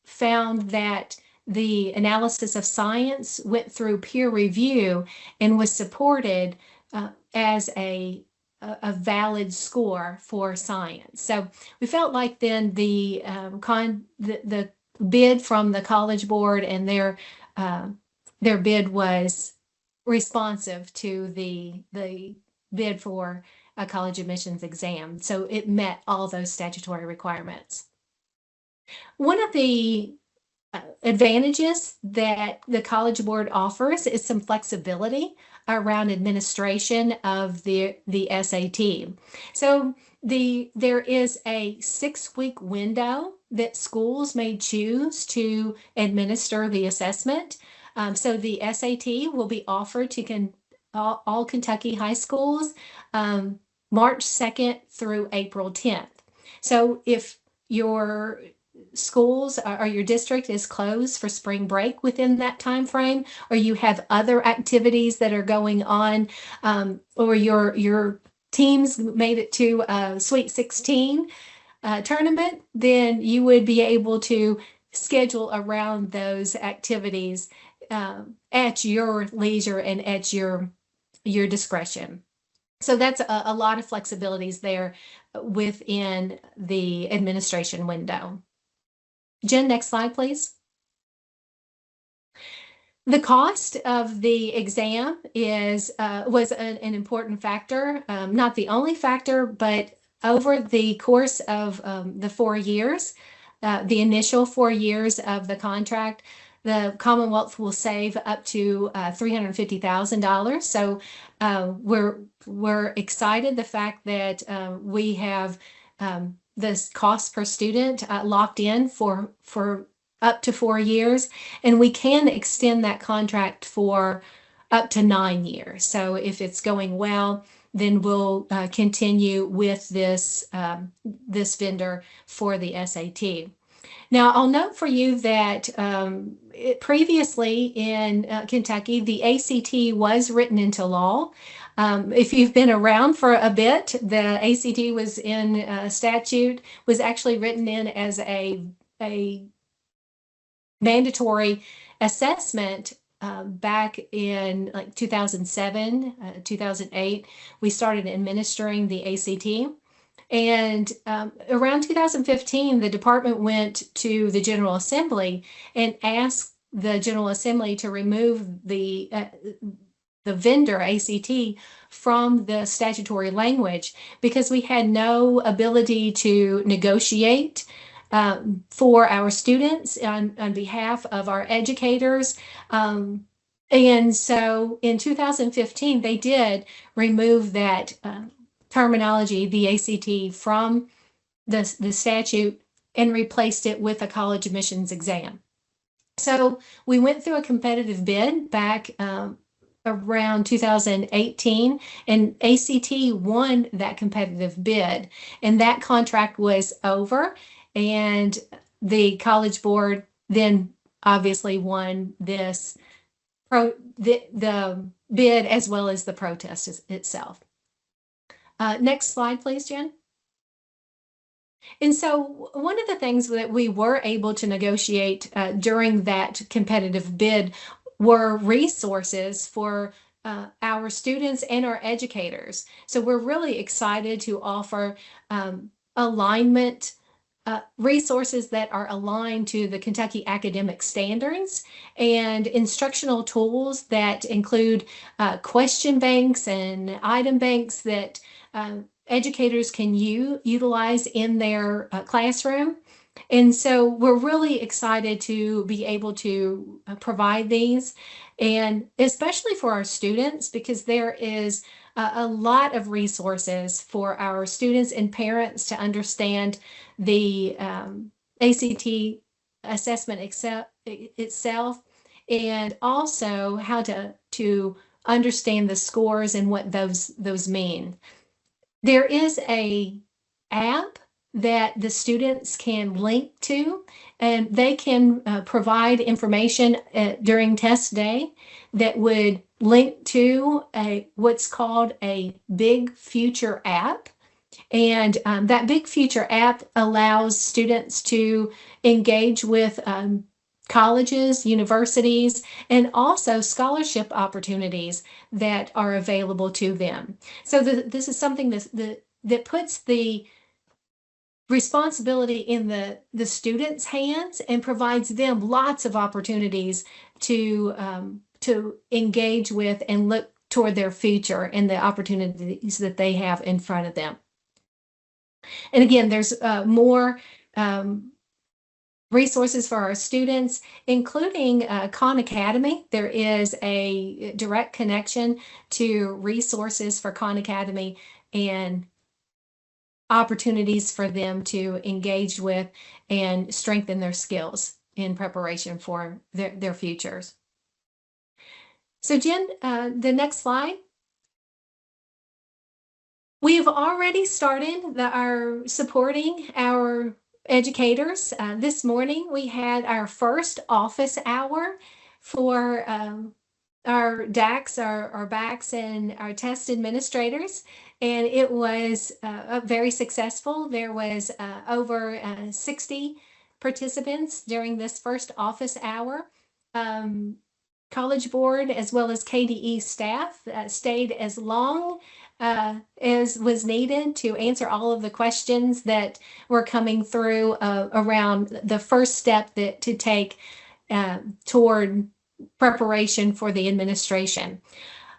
found that the analysis of science went through peer review and was supported as a valid score for science. So we felt like then the bid from the College Board and their bid was responsive to the bid for a college admissions exam. So it met all those statutory requirements. One of the advantages that the College Board offers is some flexibility around administration of the SAT. So there is a 6-week window that schools may choose to administer the assessment. So the SAT will be offered to all Kentucky high schools March 2nd through April 10th. So if your schools or your district is closed for spring break within that time frame, or you have other activities that are going on, or your teams made it to a Sweet 16 tournament, then you would be able to schedule around those activities at your leisure and at your discretion. So that's a lot of flexibilities there within the administration window. Jen, next slide, please. The cost of the exam was an important factor, not the only factor, but over the course of the 4 years, the initial 4 years of the contract, the Commonwealth will save up to $350,000. So we're excited the fact that we have this cost per student locked in for up to 4 years, and we can extend that contract for up to 9 years. So if it's going well, then we'll continue with this vendor for the SAT. Now, I'll note for you that previously in Kentucky, the ACT was written into law. If you've been around for a bit, the ACT was in statute, was actually written in as a mandatory assessment back in like 2007, 2008. We started administering the ACT. And around 2015, the department went to the General Assembly and asked the General Assembly to remove the vendor ACT from the statutory language because we had no ability to negotiate for our students on behalf of our educators. And so in 2015, they did remove that terminology, the ACT, from the statute and replaced it with a college admissions exam. So we went through a competitive bid back around 2018, and ACT won that competitive bid, and that contract was over, and the College Board then obviously won this the bid as well as the protest itself. Next slide, please, Jen. And so one of the things that we were able to negotiate during that competitive bid were resources for our students and our educators. So we're really excited to offer alignment resources that are aligned to the Kentucky academic standards and instructional tools that include question banks and item banks that educators can utilize in their classroom. And so we're really excited to be able to provide these, and especially for our students, because there is a lot of resources for our students and parents to understand the ACT assessment itself, and also how to understand the scores and what those mean. There is a app that the students can link to, and they can provide information during test day that would link to what's called a Big Future app. And that Big Future app allows students to engage with colleges, universities, and also scholarship opportunities that are available to them. So this is something that puts the responsibility in the students' hands and provides them lots of opportunities to engage with and look toward their future and the opportunities that they have in front of them. And again, there's more resources for our students, including Khan Academy. There is a direct connection to resources for Khan Academy and opportunities for them to engage with and strengthen their skills in preparation for their futures. So Jen, the next slide. We have already started our supporting our educators. This morning we had our first office hour for our DACs, our BACs, and our test administrators, and it was very successful. There was over 60 participants during this first office hour. College Board as well as KDE staff stayed as long as was needed to answer all of the questions that were coming through around the first step to take toward preparation for the administration.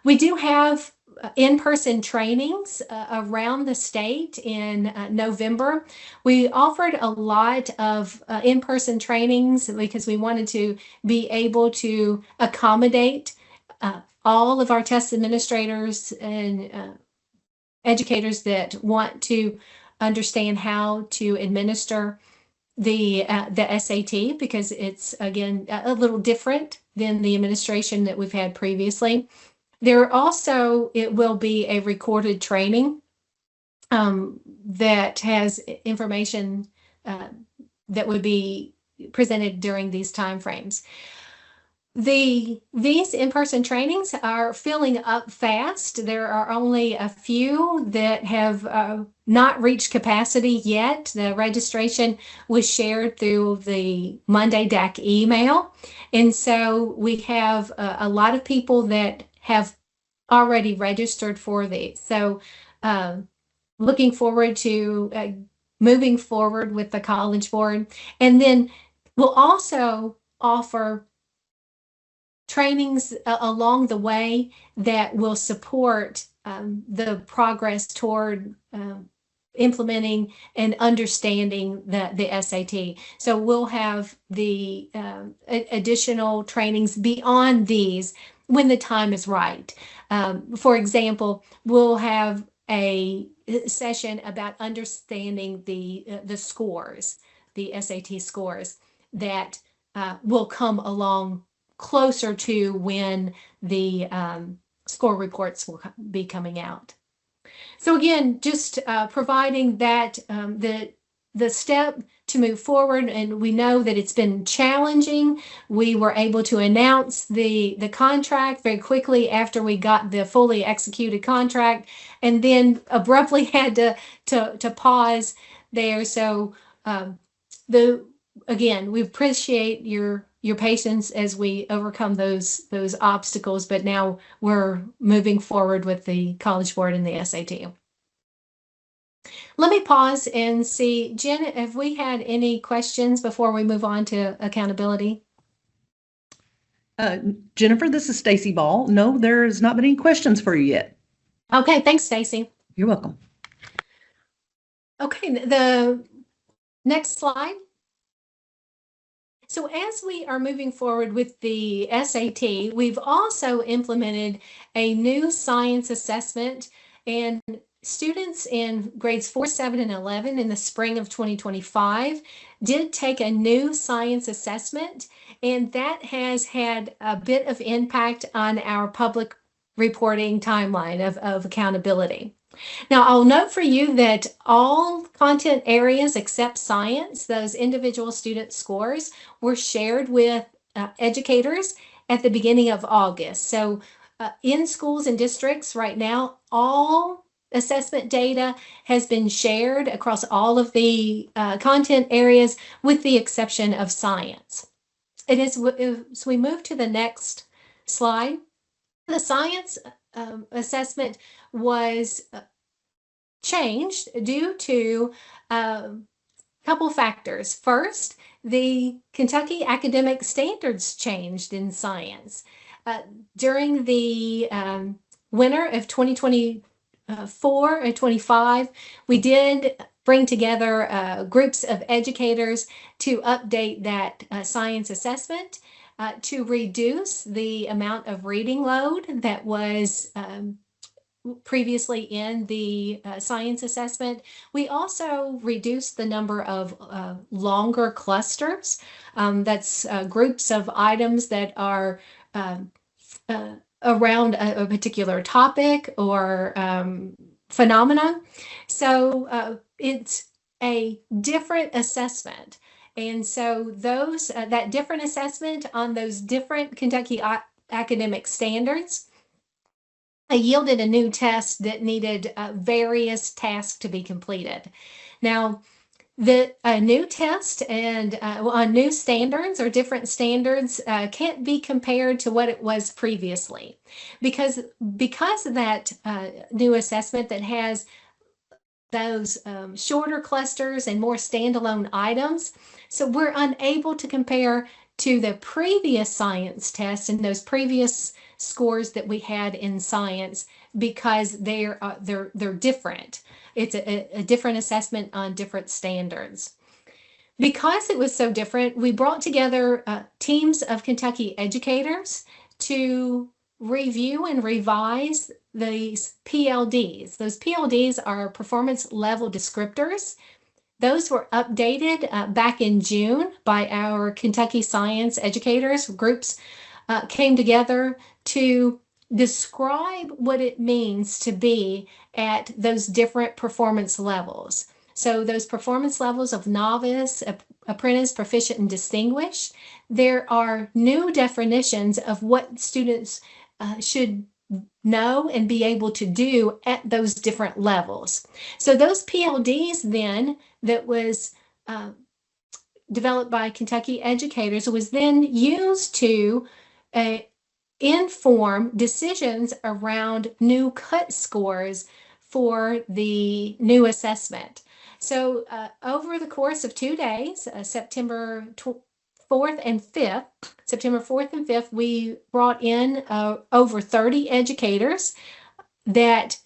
We do have in-person trainings around the state in November. We offered a lot of in-person trainings because we wanted to be able to accommodate all of our test administrators and educators that want to understand how to administer the SAT, because it's, again, a little different than the administration that we've had previously. There also, it will be a recorded training that has information that would be presented during these timeframes. These in-person trainings are filling up fast. There are only a few that have not reached capacity yet. The registration was shared through the Monday DAC email. And so we have a lot of people that have already registered for these. So looking forward to moving forward with the College Board. And then we'll also offer trainings along the way that will support the progress toward implementing and understanding the SAT. So we'll have the additional trainings beyond these when the time is right. For example, we'll have a session about understanding the scores, the SAT scores that will come along closer to when the score reports will be coming out. So again, just providing that the step to move forward, and we know that it's been challenging. We were able to announce the contract very quickly after we got the fully executed contract, and then abruptly had to pause there. So again, we appreciate your patience as we overcome those obstacles, but now we're moving forward with the College Board and the SAT. Let me pause and see, Jen, have we had any questions before we move on to accountability? Jennifer, this is Stacy Ball. No, there has not been any questions for you yet. Okay, thanks, Stacy. You're welcome. Okay, the next slide. So as we are moving forward with the SAT, we've also implemented a new science assessment, and students in grades 4, 7, and 11 in the spring of 2025 did take a new science assessment, and that has had a bit of impact on our public reporting timeline of accountability. Now, I'll note for you that all content areas except science, those individual student scores, were shared with educators at the beginning of August. So in schools and districts right now, all assessment data has been shared across all of the content areas with the exception of science. As we move to the next slide, the science assessment was changed due to a couple factors. First, the Kentucky academic standards changed in science. During the winter of 2024 and 25, we did bring together groups of educators to update that science assessment to reduce the amount of reading load that was previously in the science assessment. We also reduced the number of longer clusters. That's groups of items that are around a particular topic or phenomena. So it's a different assessment. And so those that different assessment on those different Kentucky academic standards yielded a new test that needed various tasks to be completed. Now, the new test and on new standards or different standards can't be compared to what it was previously, because of that new assessment that has those shorter clusters and more standalone items. So we're unable to compare to the previous science test and those previous scores that we had in science because they're different. It's a different assessment on different standards. Because it was so different, we brought together teams of Kentucky educators to review and revise these PLDs. Those PLDs are performance level descriptors. Those were updated back in June by our Kentucky science educators. Groups came together to describe what it means to be at those different performance levels. So those performance levels of novice, apprentice, proficient, and distinguished, there are new definitions of what students should know and be able to do at those different levels. So those PLDs then that was developed by Kentucky educators was then used to inform decisions around new cut scores for the new assessment. So over the course of 2 days, September 4th and 5th, we brought in over 30 educators that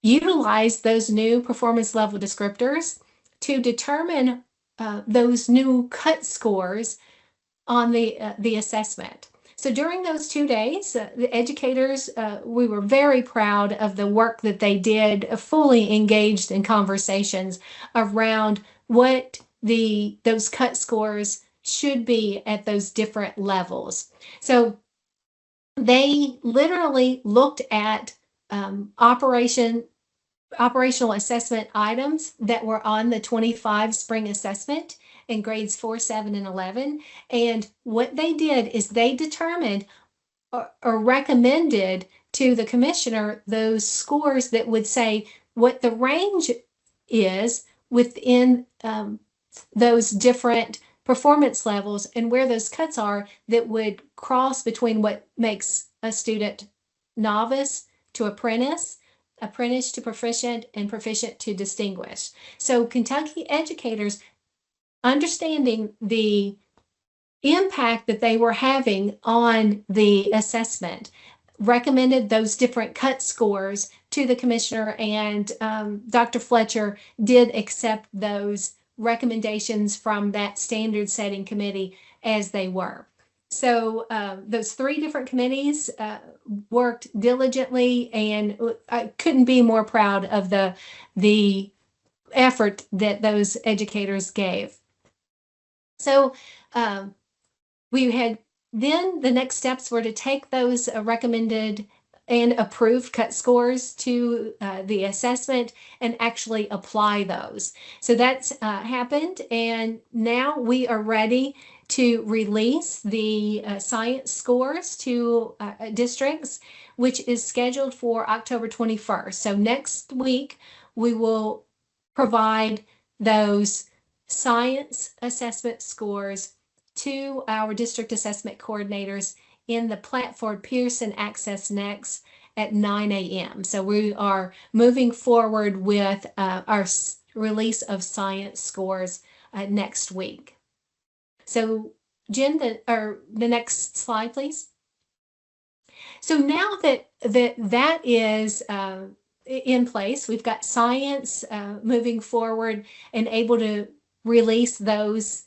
utilized those new performance level descriptors to determine those new cut scores on the assessment. So during those 2 days, the educators, we were very proud of the work that they did, fully engaged in conversations around what those cut scores should be at those different levels. So they literally looked at operational assessment items that were on the 25 spring assessment in grades 4, 7, and 11. And what they did is they determined or recommended to the commissioner those scores that would say what the range is within those different performance levels and where those cuts are that would cross between what makes a student novice to apprentice, apprentice to proficient, and proficient to distinguished. So Kentucky educators, understanding the impact that they were having on the assessment, recommended those different cut scores to the commissioner, and Dr. Fletcher did accept those recommendations from that standard setting committee as they were. So those 3 different committees worked diligently, and I couldn't be more proud of the effort that those educators gave. So we had then the next steps were to take those recommended and approved cut scores to the assessment and actually apply those. So that's happened, and now we are ready to release the science scores to districts, which is scheduled for October 21st. So next week, we will provide those science assessment scores to our district assessment coordinators in the Platford Pearson Access Next at 9 a.m. So we are moving forward with our release of science scores next week. So Jen, the next slide, please. So now that is in place, we've got science moving forward and able to release those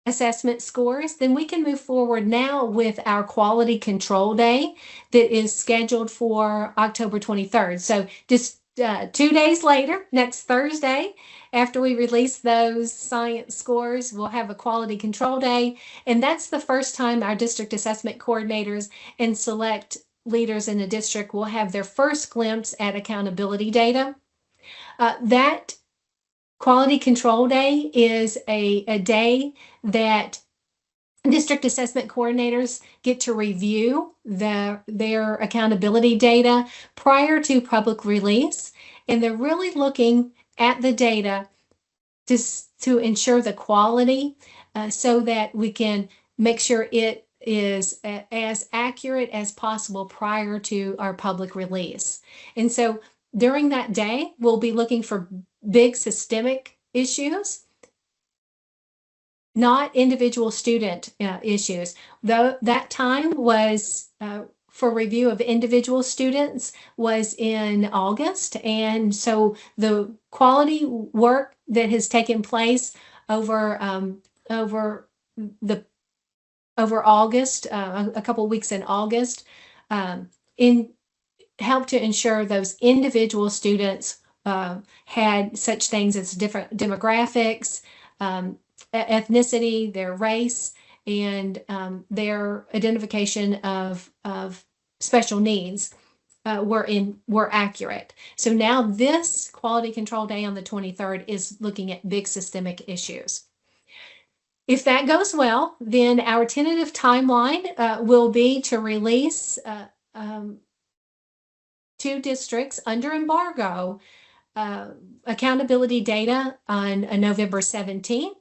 assessment scores, then we can move forward now with our quality control day that is scheduled for October 23rd. So just 2 days later, next Thursday, after we release those science scores, we'll have a quality control day. And that's the first time our district assessment coordinators and select leaders in the district will have their first glimpse at accountability data. That quality control day is a day that district assessment coordinators get to review their accountability data prior to public release. And they're really looking at the data to ensure the quality so that we can make sure it is as accurate as possible prior to our public release. And so during that day, we'll be looking for big systemic issues not individual student issues. Though that time was for review of individual students was in August. And so the quality work that has taken place over over August, a couple of weeks in August, in helped to ensure those individual students had such things as different demographics, ethnicity, their race, and their identification of special needs were accurate. So now this quality control day on the 23rd is looking at big systemic issues. If that goes well, then our tentative timeline will be to release 2 districts under embargo accountability data on November 17th.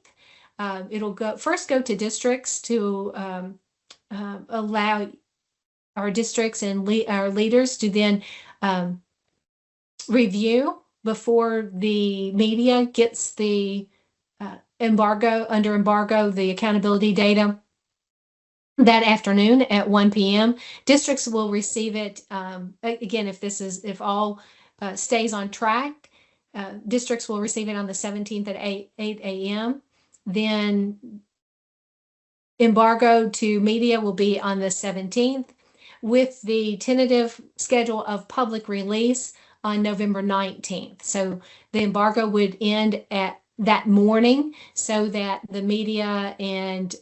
It'll go to districts to allow our districts and our leaders to then review before the media gets the under embargo, the accountability data that afternoon at 1 p.m. Districts will receive it, again, if all stays on track, districts will receive it on the 17th at 8 a.m. Then embargo to media will be on the 17th, with the tentative schedule of public release on November 19th. So the embargo would end at that morning so that the media and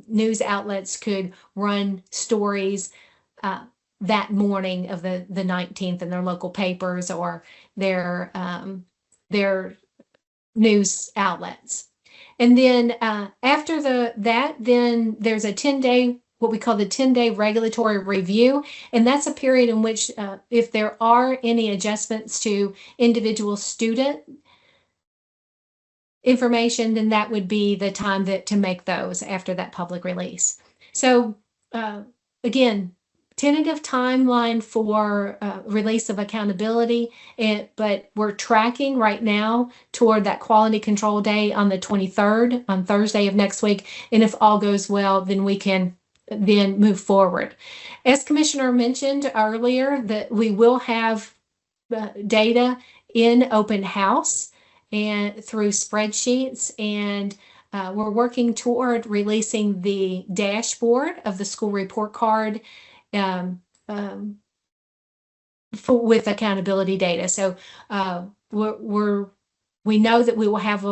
news outlets could run stories that morning of the 19th in their local papers or their news outlets. And then after that, then there's a 10-day, what we call the 10-day regulatory review. And that's a period in which if there are any adjustments to individual student information, then that would be the time to make those after that public release. So again, tentative timeline for release of accountability, but we're tracking right now toward that quality control day on the 23rd, on Thursday of next week. And if all goes well, then we can then move forward. As Commissioner mentioned earlier, that we will have data in open house and through spreadsheets, and we're working toward releasing the dashboard of the school report card with accountability data. So we know that we will have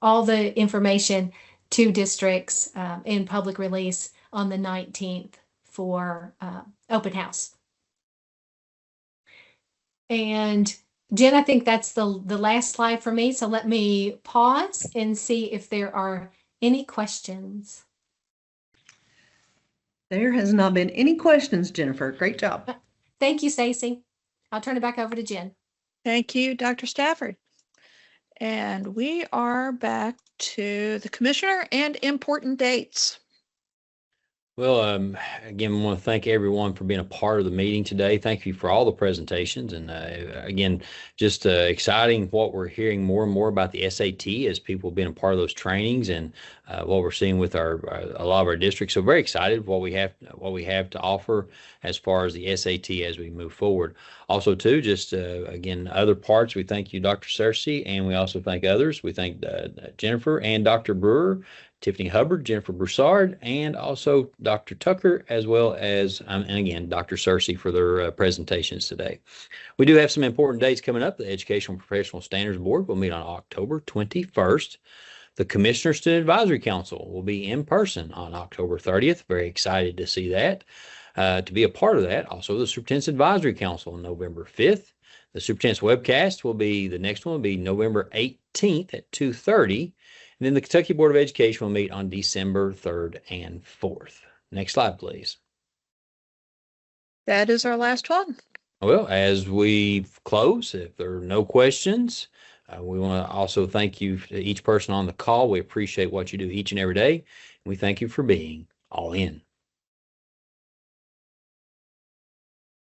all the information to districts in public release on the 19th for open house. And Jen, I think that's the last slide for me. So let me pause and see if there are any questions. There has not been any questions, Jennifer. Great job. Thank you, Stacy. I'll turn it back over to Jen. Thank you, Dr. Stafford. And we are back to the commissioner and important dates. Well, again, I want to thank everyone for being a part of the meeting today. Thank you for all the presentations. And again, just exciting what we're hearing more and more about the SAT as people being a part of those trainings and what we're seeing with a lot of our districts. So very excited what we have to offer as far as the SAT as we move forward. Also, too, just again, other parts, we thank you, Dr. Cersei, and we also thank others. We thank Jennifer and Dr. Brewer, Tiffany Hubbard, Jennifer Broussard, and also Dr. Tucker, as well as, and again, Dr. Cersei for their presentations today. We do have some important dates coming up. The Educational Professional Standards Board will meet on October 21st. The Commissioner Student Advisory Council will be in person on October 30th. Very excited to see that. To be a part of that, also the Superintendent's Advisory Council on November 5th. The Superintendent's Webcast will be, the next one will be November 18th at 2:30. And then the Kentucky Board of Education will meet on December 3rd and 4th. Next slide, please. That is our last one. Well, as we close, if there are no questions, we want to also thank you to each person on the call. We appreciate what you do each and every day. And we thank you for being all in.